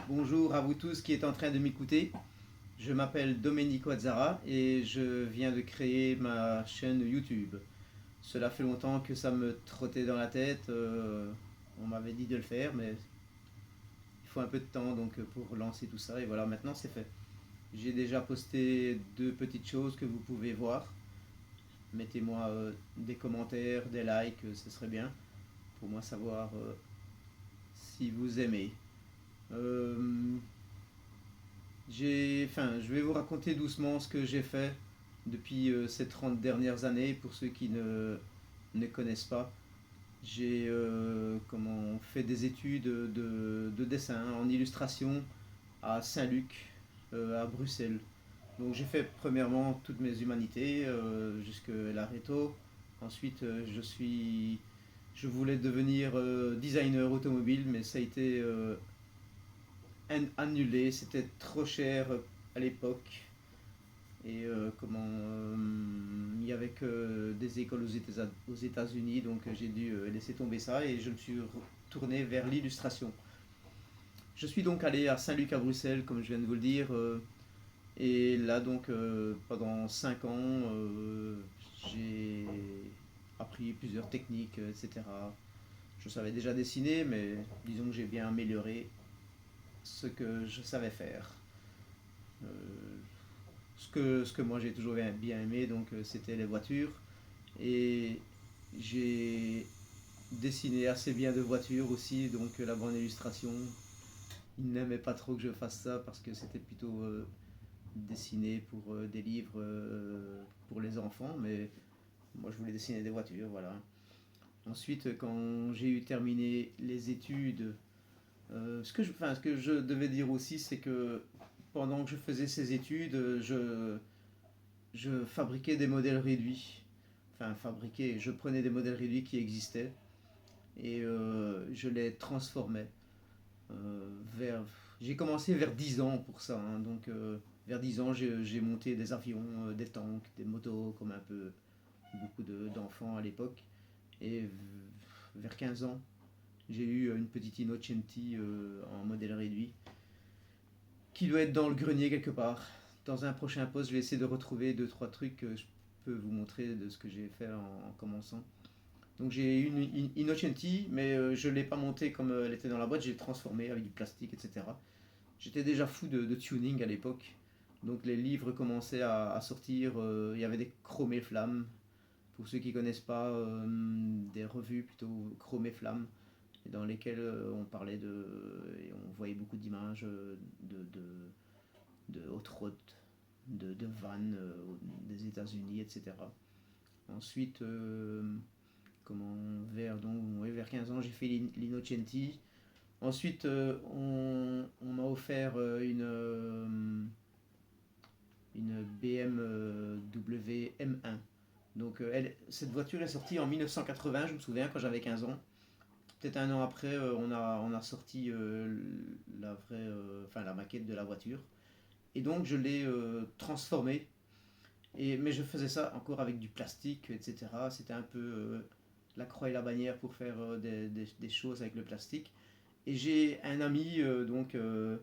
Bonjour à vous tous qui êtes en train de m'écouter. Je m'appelle Domenico Azzara et je viens de créer ma chaîne YouTube. Cela fait longtemps que ça me trottait dans la tête. On m'avait dit de le faire, mais il faut un peu de temps pour lancer tout ça. Et voilà, maintenant c'est fait. J'ai déjà posté deux petites choses que vous pouvez voir. Mettez-moi des commentaires, des likes, ce serait bien pour moi savoir si vous aimez. Euh, je vais vous raconter doucement ce que j'ai fait depuis ces 30 dernières années pour ceux qui ne connaissent pas. J'ai fait des études de dessin en illustration à Saint-Luc, à Bruxelles. Donc j'ai fait premièrement toutes mes humanités jusque l'Areto. Ensuite je voulais devenir designer automobile, mais ça a été annulé, c'était trop cher à l'époque. Et il n'y avait que des écoles aux États-Unis, donc j'ai dû laisser tomber ça et je me suis tourné vers l'illustration. Je suis donc allé à Saint-Luc à Bruxelles, comme je viens de vous le dire, et là pendant 5 ans, j'ai appris plusieurs techniques, etc. Je savais déjà dessiner, mais disons que j'ai bien amélioré ce que je savais faire. Euh, ce que moi j'ai toujours bien aimé, c'était les voitures. Et j'ai dessiné assez bien de voitures aussi, donc la bande illustration, il n'aimait pas trop que je fasse ça parce que c'était plutôt dessiné pour des livres pour les enfants, mais moi je voulais dessiner des voitures, voilà. Ensuite, quand j'ai eu terminé les études, ce que je devais dire aussi, c'est que pendant que je faisais ces études, je fabriquais des modèles réduits. Enfin, fabriquais, je prenais des modèles réduits qui existaient et je les transformais. Euh, vers, j'ai commencé vers 10 ans pour ça, hein, vers 10 ans, j'ai monté des avions, des tanks, des motos, comme un peu beaucoup d'enfants à l'époque. Et vers 15 ans, j'ai eu une petite Innocenti en modèle réduit qui doit être dans le grenier quelque part. Dans un prochain post, je vais essayer de retrouver deux trois trucs que je peux vous montrer de ce que j'ai fait en commençant. Donc j'ai une Innocenti, mais je ne l'ai pas montée comme elle était dans la boîte, j'ai transformé avec du plastique, etc. J'étais déjà fou de tuning à l'époque. Donc les livres commençaient à sortir, il y avait des chromés flammes. Pour ceux qui ne connaissent pas, des revues plutôt chromées flammes, dans lesquelles on parlait et on voyait beaucoup d'images de hot rod, de vannes des États-Unis, etc. Ensuite, vers 15 ans, j'ai fait l'Innocenti. Ensuite, on m'a offert une BMW M1. Cette voiture est sortie en 1980, je me souviens, quand j'avais 15 ans. Peut-être un an après, on a sorti la maquette de la voiture. Et donc, je l'ai transformée. Mais je faisais ça encore avec du plastique, etc. C'était un peu la croix et la bannière pour faire des choses avec le plastique. Et j'ai un ami, je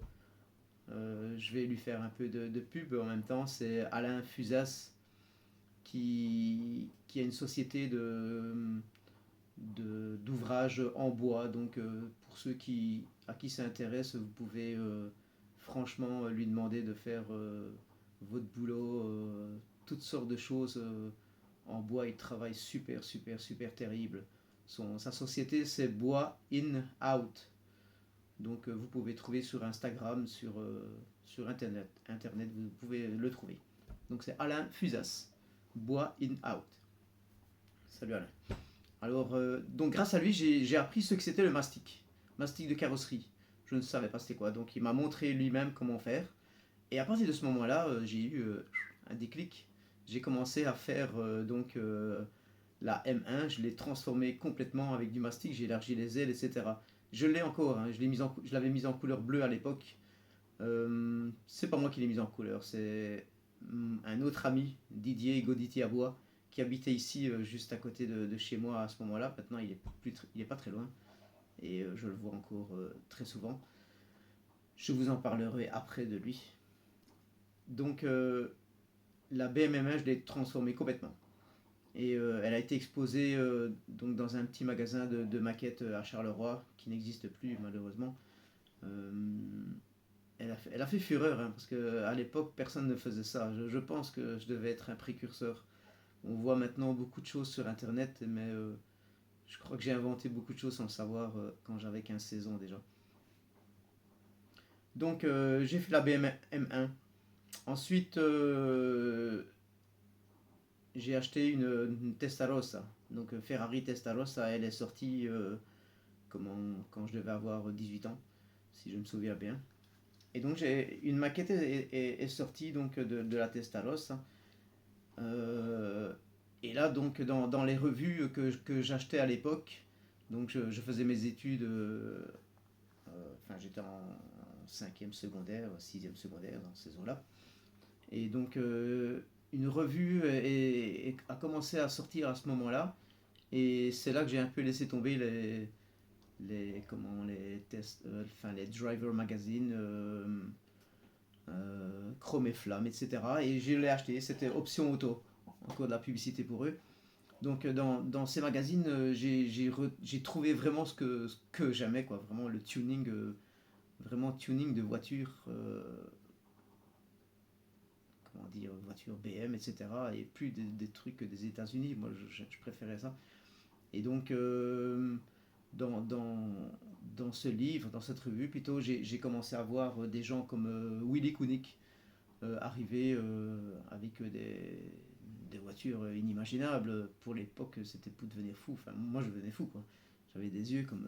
vais lui faire un peu de pub en même temps, c'est Alain Fusas, qui a une société d'ouvrages en bois. Pour ceux à qui ça intéresse, vous pouvez franchement lui demander de faire votre boulot, toutes sortes de choses en bois. Il travaille super, super, super terrible. Sa société, c'est Bois In Out. Vous pouvez trouver sur Instagram, sur Internet, vous pouvez le trouver. Donc c'est Alain Fusas, Bois In Out. Salut Alain. Alors, grâce à lui, j'ai appris ce que c'était le mastic de carrosserie. Je ne savais pas c'était quoi. Donc il m'a montré lui-même comment faire. Et à partir de ce moment-là, j'ai eu un déclic. J'ai commencé à faire la M1, je l'ai transformée complètement avec du mastic, j'ai élargi les ailes, etc. Je l'ai encore, hein, je l'avais mise en couleur bleue à l'époque. C'est pas moi qui l'ai mise en couleur, c'est un autre ami, Didier Goditi à Bois, qui habitait ici juste à côté de chez moi à ce moment-là. Maintenant, il est pas très loin et je le vois encore très souvent. Je vous en parlerai après de lui. Donc la BM-M1, je l'ai transformée complètement. Et elle a été exposée donc dans un petit magasin de maquettes à Charleroi, qui n'existe plus malheureusement. Euh, elle a fait fureur, hein, parce qu'à l'époque, personne ne faisait ça. Je pense que je devais être un précurseur. On voit maintenant beaucoup de choses sur Internet, mais je crois que j'ai inventé beaucoup de choses sans le savoir quand j'avais 15-16 ans déjà. Donc j'ai fait la BM-M1. Ensuite, j'ai acheté une Testarossa. Donc Ferrari Testarossa, elle est sortie quand je devais avoir 18 ans, si je me souviens bien. Et donc une maquette est sortie donc de la Testarossa. Euh, et là donc dans les revues que j'achetais à l'époque, donc je faisais mes études, enfin j'étais en 5e secondaire, 6e secondaire dans ces eaux-là. Et donc une revue a commencé à sortir à ce moment-là. Et c'est là que j'ai un peu laissé tomber les tests, enfin les driver magazines, Chrome et Flamme, etc. Et je l'ai acheté, c'était option auto, encore de la publicité pour eux. Donc dans ces magazines, j'ai trouvé vraiment ce que j'aimais, quoi, vraiment le tuning, vraiment tuning de voiture, comment dire, voiture BM, etc. Et plus des trucs des États-Unis, moi je préférais ça. Et donc dans, dans, dans ce livre, dans cette revue plutôt, j'ai commencé à voir des gens comme Willy Koenig arriver avec des voitures inimaginables. Pour l'époque, c'était pour devenir fou. Enfin, moi, je devenais fou, quoi. J'avais des yeux comme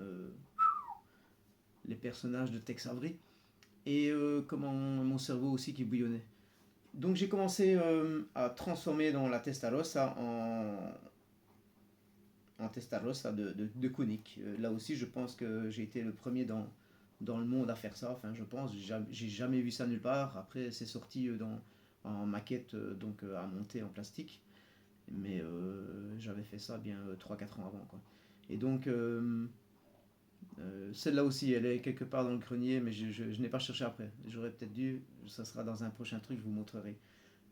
les personnages de Tex Avery. Et comment mon cerveau aussi qui bouillonnait. Donc j'ai commencé à transformer dans la Testarossa en Testarossa de Koenig. Là aussi, je pense que j'ai été le premier dans le monde à faire ça. Enfin, je pense, j'ai jamais vu ça nulle part. Après, c'est sorti en maquette, donc à monter en plastique. Mais j'avais fait ça bien 3-4 ans avant, quoi. Et donc, celle-là aussi, elle est quelque part dans le grenier, mais je n'ai pas cherché après. J'aurais peut-être dû, ça sera dans un prochain truc, je vous montrerai.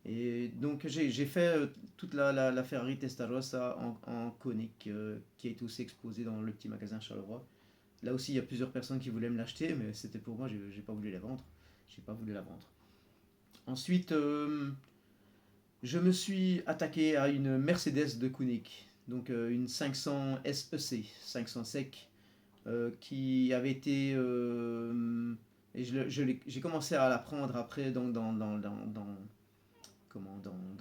Et donc j'ai fait toute la Ferrari Testarossa en conique, qui a été aussi exposée dans le petit magasin Charleroi. Là aussi, il y a plusieurs personnes qui voulaient me l'acheter, mais c'était pour moi, j'ai pas voulu la vendre. J'ai pas voulu la vendre. Ensuite, je me suis attaqué à une Mercedes de Koenig, donc une 500 SEC, 500 sec, qui avait été... et j'ai commencé à la prendre après dans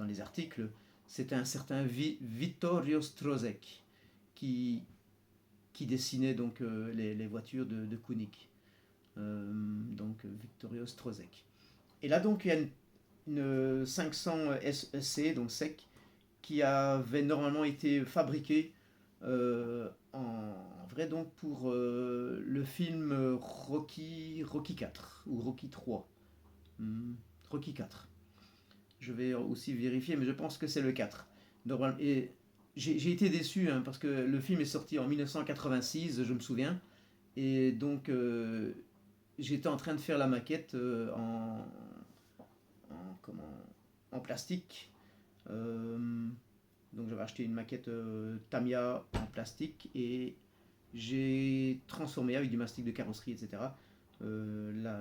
les articles. C'était un certain Vittorio Strozek qui, qui dessinait donc les voitures de Koenig. Donc Vittorio Strozek. Et là donc il y a une 500 SEC, donc sec, qui avait normalement été fabriquée en vrai donc pour le film Rocky 4 ou Rocky 3. Rocky 4. Je vais aussi vérifier, mais je pense que c'est le 4. Et j'ai été déçu hein, parce que le film est sorti en 1986, je me souviens. Et donc j'étais en train de faire la maquette en plastique. Euh, donc j'avais acheté une maquette Tamiya en plastique et j'ai transformé avec du mastic de carrosserie, etc. La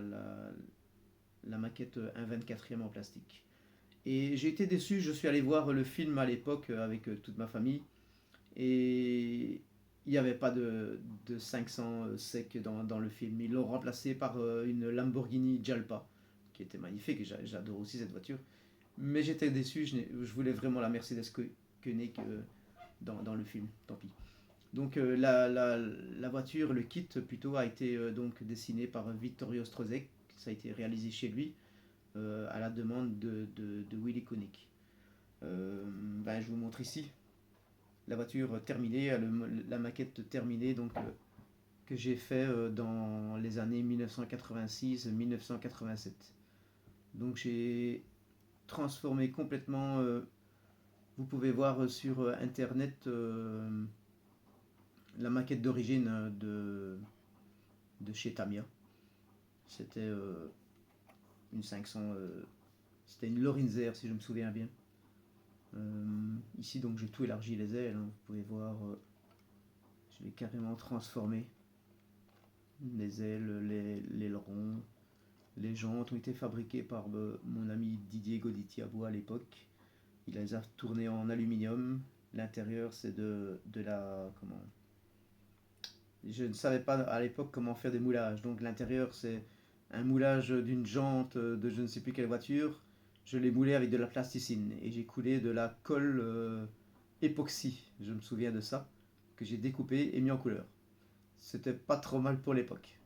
maquette 1/24e en plastique. Et j'ai été déçu, je suis allé voir le film à l'époque avec toute ma famille et il n'y avait pas de 500 sec dans le film. Ils l'ont remplacé par une Lamborghini Jalpa qui était magnifique et j'adore aussi cette voiture. Mais j'étais déçu, je voulais vraiment la Mercedes Koenig dans le film, tant pis. Donc la voiture, le kit plutôt, a été donc dessiné par Vittorio Strozek, ça a été réalisé chez lui à la demande de Willy Koenig. Je vous montre ici la voiture terminée, la maquette terminée donc, que j'ai fait dans les années 1986-1987. Donc j'ai transformé complètement, vous pouvez voir sur internet la maquette d'origine de chez Tamiya. C'était une 500, c'était une Lorinzer si je me souviens bien. Ici donc j'ai tout élargi les ailes, hein. Vous pouvez voir, je l'ai carrément transformé. Les ailes, l'aileron, les jantes ont été fabriquées par mon ami Didier Goditi à Bois à l'époque. Il les a tournées en aluminium. L'intérieur c'est de la... Comment... Je ne savais pas à l'époque comment faire des moulages. Donc l'intérieur c'est un moulage d'une jante de je ne sais plus quelle voiture. Je l'ai moulé avec de la plasticine et j'ai coulé de la colle époxy, je me souviens de ça, que j'ai découpé et mis en couleur. C'était pas trop mal pour l'époque.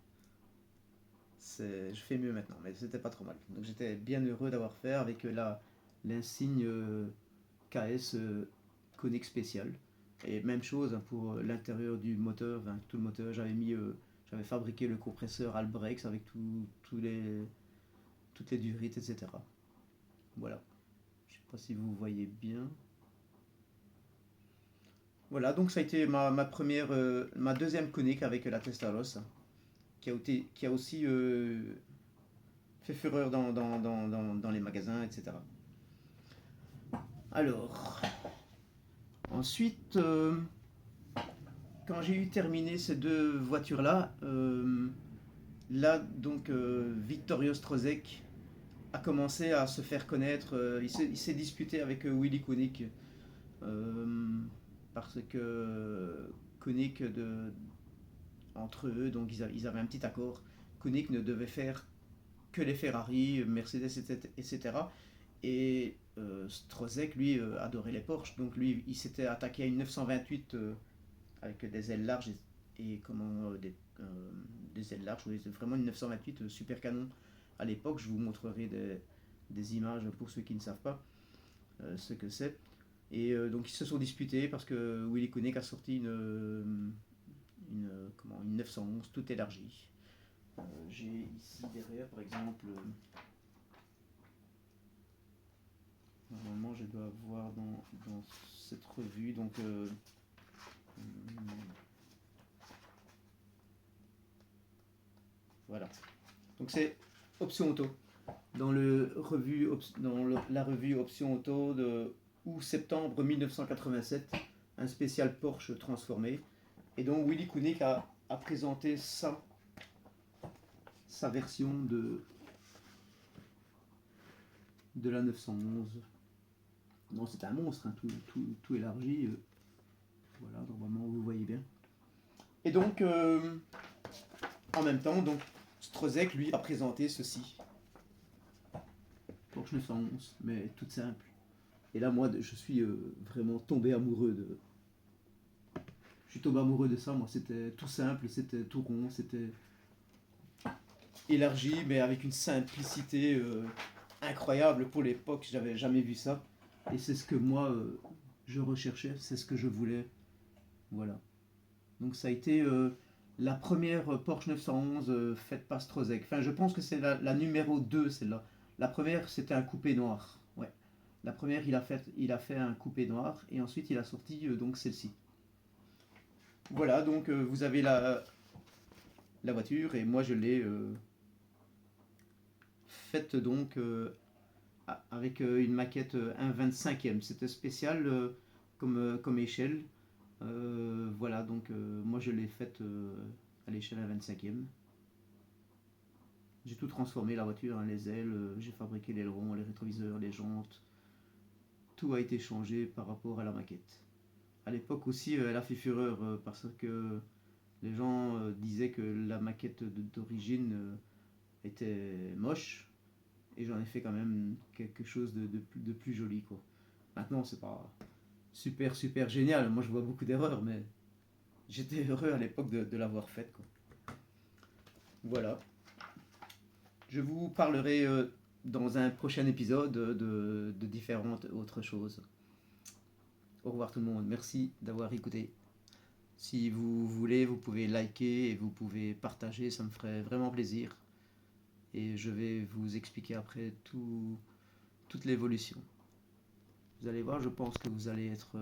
Je fais mieux maintenant, mais c'était pas trop mal. Donc j'étais bien heureux d'avoir fait avec l'insigne KS Konig spécial. Et même chose hein, pour l'intérieur du moteur, hein, tout le moteur, j'avais fabriqué le compresseur Albrecht avec toutes les durites, etc. Voilà. Je sais pas si vous voyez bien. Voilà, donc ça a été ma deuxième Konig avec la Testaros, qui a aussi fait fureur dans les magasins, etc. Alors, ensuite, quand j'ai eu terminé ces deux voitures-là, là, donc, Victorious Trozek a commencé à se faire connaître. Il s'est disputé avec Willy Koenig parce que Koenig, entre eux, donc ils avaient un petit accord. Koenig ne devait faire que les Ferrari, Mercedes, etc. Et Strozek, lui, adorait les Porsche. Donc lui, il s'était attaqué à une 928 avec des ailes larges et comment des ailes larges. Oui, c'est vraiment une 928 super canon. À l'époque, je vous montrerai des images pour ceux qui ne savent pas ce que c'est. Et donc ils se sont disputés parce que Willy Koenig a sorti une 911 toute élargie. J'ai ici derrière, par exemple, normalement je dois voir dans cette revue, donc voilà. Donc c'est Option Auto. Dans la revue Option Auto de août-septembre 1987, un spécial Porsche transformé. Et donc Willy Koenig a présenté sa version de la 911. Non, c'est un monstre, hein, tout élargi. Voilà, normalement vous voyez bien. Et donc, en même temps, donc, Strozek, lui, a présenté ceci. Porsche 911, mais toute simple. Et là, moi, je suis vraiment tombé amoureux de... Je suis tombé amoureux de ça, moi. C'était tout simple, c'était tout rond, c'était élargi, mais avec une simplicité incroyable pour l'époque. J'avais jamais vu ça. Et c'est ce que moi, je recherchais, c'est ce que je voulais. Voilà. Donc ça a été la première Porsche 911 faite par Strozek. Enfin, je pense que c'est la numéro 2, celle-là. La première, c'était un coupé noir. Ouais. La première, il a fait un coupé noir et ensuite il a sorti donc celle-ci. Voilà, donc vous avez la voiture et moi je l'ai faite donc avec une maquette 1/25e. C'était spécial comme échelle. Voilà, donc moi je l'ai faite à l'échelle 1/25e. J'ai tout transformé la voiture, hein, les ailes, j'ai fabriqué l'aileron, les rétroviseurs, les jantes. Tout a été changé par rapport à la maquette. À l'époque aussi, elle a fait fureur parce que les gens disaient que la maquette d'origine était moche et j'en ai fait quand même quelque chose de plus joli, quoi. Maintenant, c'est pas super génial. Moi, je vois beaucoup d'erreurs, mais j'étais heureux à l'époque de l'avoir faite, quoi. Voilà. Je vous parlerai dans un prochain épisode de différentes autres choses. Au revoir tout le monde. Merci d'avoir écouté. Si vous voulez, vous pouvez liker et vous pouvez partager, ça me ferait vraiment plaisir. Et je vais vous expliquer après toute l'évolution. Vous allez voir, je pense que vous allez être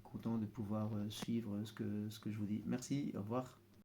content de pouvoir suivre ce que je vous dis. Merci, au revoir.